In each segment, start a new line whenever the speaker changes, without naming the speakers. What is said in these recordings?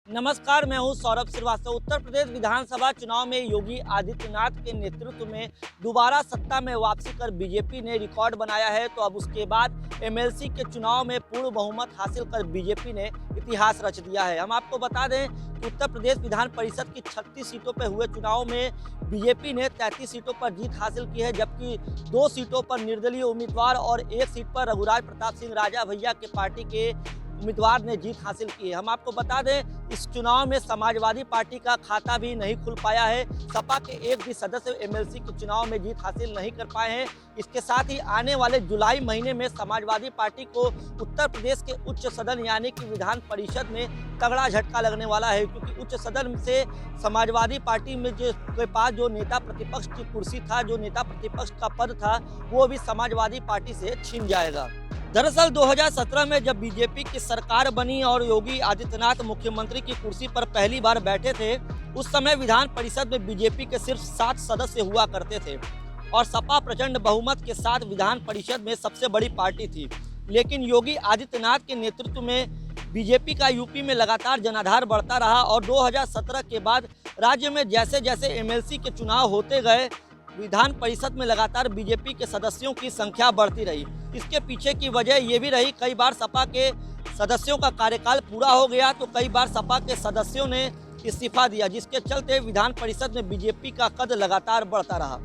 नमस्कार, मैं हूं सौरभ श्रीवास्तव। उत्तर प्रदेश विधानसभा चुनाव में योगी आदित्यनाथ के नेतृत्व में दोबारा सत्ता में वापसी कर बीजेपी ने रिकॉर्ड बनाया है। तो अब उसके बाद एमएलसी के चुनाव में पूर्ण बहुमत हासिल कर बीजेपी ने इतिहास रच दिया है। हम आपको बता दें कि उत्तर प्रदेश विधान परिषद की 36 सीटों पर हुए चुनाव में बीजेपी ने 33 सीटों पर जीत हासिल की है, जबकि 2 सीटों पर निर्दलीय उम्मीदवार और 1 सीट पर रघुराज प्रताप सिंह राजा भैया के पार्टी के उम्मीदवार ने जीत हासिल की है। हम आपको बता दें, इस चुनाव में समाजवादी पार्टी का खाता भी नहीं खुल पाया है। सपा के एक भी सदस्य एमएलसी के चुनाव में जीत हासिल नहीं कर पाए हैं। इसके साथ ही आने वाले जुलाई महीने में समाजवादी पार्टी को उत्तर प्रदेश के उच्च सदन यानी कि विधान परिषद में तगड़ा झटका लगने वाला है, क्योंकि उच्च सदन से समाजवादी पार्टी में के पास जो नेता प्रतिपक्ष की कुर्सी था, जो नेता प्रतिपक्ष का पद था, वो भी समाजवादी पार्टी से छिन जाएगा। दरअसल 2017 में जब बीजेपी की सरकार बनी और योगी आदित्यनाथ मुख्यमंत्री की कुर्सी पर पहली बार बैठे थे, उस समय विधान परिषद में बीजेपी के सिर्फ 7 सदस्य हुआ करते थे और सपा प्रचंड बहुमत के साथ विधान परिषद में सबसे बड़ी पार्टी थी। लेकिन योगी आदित्यनाथ के नेतृत्व में बीजेपी का यूपी में लगातार जनाधार बढ़ता रहा और 2017 के बाद राज्य में जैसे जैसे एमएलसी के चुनाव होते गए, विधान परिषद में लगातार बीजेपी के सदस्यों की संख्या बढ़ती रही। इसके पीछे की वजह ये भी रही, कई बार सपा के सदस्यों का कार्यकाल पूरा हो गया तो कई बार सपा के सदस्यों ने इस्तीफा दिया, जिसके चलते विधान परिषद में बीजेपी का कद लगातार बढ़ता रहा।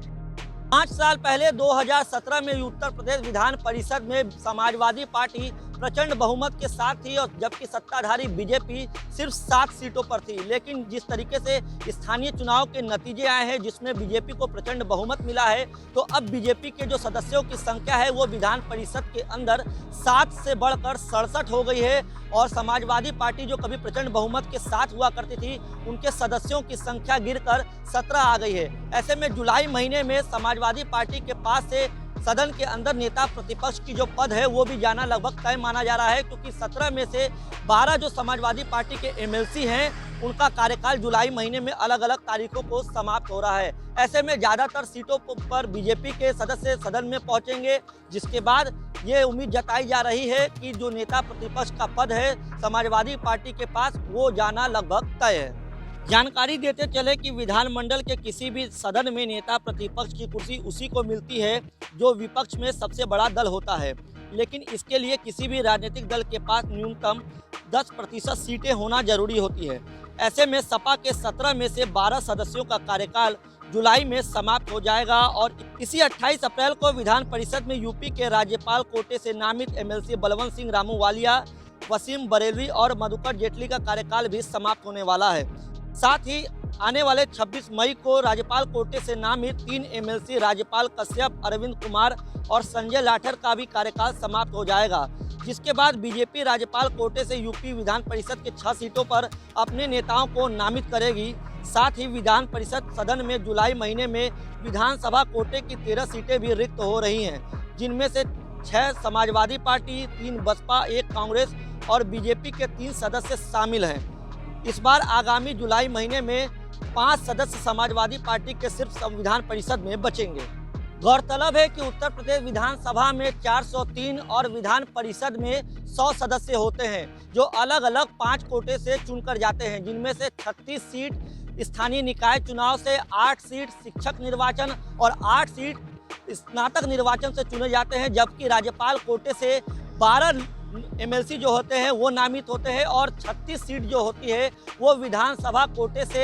5 साल पहले 2017 में उत्तर प्रदेश विधान परिषद में समाजवादी पार्टी प्रचंड बहुमत के साथ थी और जबकि सत्ताधारी बीजेपी सिर्फ 7 सीटों पर थी। लेकिन जिस तरीके से स्थानीय चुनाव के नतीजे आए हैं, जिसमें बीजेपी को प्रचंड बहुमत मिला है, तो अब बीजेपी के जो सदस्यों की संख्या है वो विधान परिषद के अंदर 7 से बढ़कर 67 हो गई है और समाजवादी पार्टी जो कभी प्रचंड बहुमत के साथ हुआ करती थी, उनके सदस्यों की संख्या गिरकर 17 आ गई है। ऐसे में जुलाई महीने में समाजवादी पार्टी के पास से सदन के अंदर नेता प्रतिपक्ष की जो पद है वो भी जाना लगभग तय माना जा रहा है, क्योंकि 17 में से 12 जो समाजवादी पार्टी के एमएलसी हैं, उनका कार्यकाल जुलाई महीने में अलग अलग तारीखों को समाप्त हो रहा है। ऐसे में ज़्यादातर सीटों पर बीजेपी के सदस्य सदन में पहुंचेंगे, जिसके बाद ये उम्मीद जताई जा रही है कि जो नेता प्रतिपक्ष का पद है समाजवादी पार्टी के पास, वो जाना लगभग तय है। जानकारी देते चले कि विधानमंडल के किसी भी सदन में नेता प्रतिपक्ष की कुर्सी उसी को मिलती है जो विपक्ष में सबसे बड़ा दल होता है, लेकिन इसके लिए किसी भी राजनीतिक दल के पास न्यूनतम 10% सीटें होना जरूरी होती है। ऐसे में सपा के 17 में से 12 सदस्यों का कार्यकाल जुलाई में समाप्त हो जाएगा और इसी 28 अप्रैल को विधान परिषद में यूपी के राज्यपाल कोटे से नामित एमएलसी बलवंत सिंह रामूवालिया, वसीम बरेलवी और मधुकर जेटली का कार्यकाल भी समाप्त होने वाला है। साथ ही आने वाले 26 मई को राज्यपाल कोटे से नामित 3 एमएलसी राज्यपाल कश्यप, अरविंद कुमार और संजय लाठर का भी कार्यकाल समाप्त हो जाएगा, जिसके बाद बीजेपी राज्यपाल कोटे से यूपी विधान परिषद के 6 सीटों पर अपने नेताओं को नामित करेगी। साथ ही विधान परिषद सदन में जुलाई महीने में विधानसभा कोटे की 13 सीटें भी रिक्त हो रही हैं, जिनमें से 6 समाजवादी पार्टी, 3 बसपा, 1 कांग्रेस और बीजेपी के 3 सदस्य शामिल हैं। इस बार आगामी जुलाई महीने में 5 सदस्य समाजवादी पार्टी के सिर्फ संविधान परिषद में बचेंगे। गौरतलब है कि उत्तर प्रदेश विधानसभा में 403 और विधान परिषद में 100 सदस्य होते हैं, जो अलग अलग 5 कोटे से चुनकर जाते हैं, जिनमें से 36 सीट स्थानीय निकाय चुनाव से, 8 सीट शिक्षक निर्वाचन और 8 सीट स्नातक निर्वाचन से चुने जाते हैं, जबकि राज्यपाल कोटे से 12 एमएलसी जो होते हैं वो नामित होते हैं और 36 सीट जो होती है वो विधानसभा कोटे से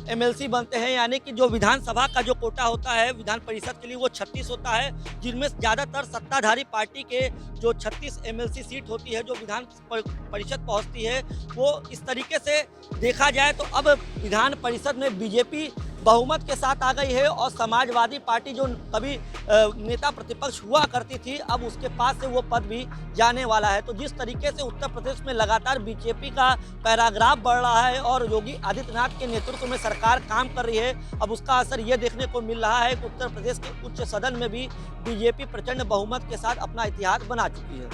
एमएलसी बनते हैं। यानी कि जो विधानसभा का जो कोटा होता है विधान परिषद के लिए वो 36 होता है, जिनमें ज़्यादातर सत्ताधारी पार्टी के जो 36 एमएलसी सीट होती है जो विधान परिषद पहुंचती है, वो इस तरीके से देखा जाए तो अब विधान परिषद में बीजेपी बहुमत के साथ आ गई है और समाजवादी पार्टी जो कभी नेता प्रतिपक्ष हुआ करती थी, अब उसके पास से वो पद भी जाने वाला है। तो जिस तरीके से उत्तर प्रदेश में लगातार बीजेपी का पैराग्राफ बढ़ रहा है और योगी आदित्यनाथ के नेतृत्व में सरकार काम कर रही है, अब उसका असर ये देखने को मिल रहा है कि उत्तर प्रदेश के उच्च सदन में भी बीजेपी प्रचंड बहुमत के साथ अपना इतिहास बना चुकी है।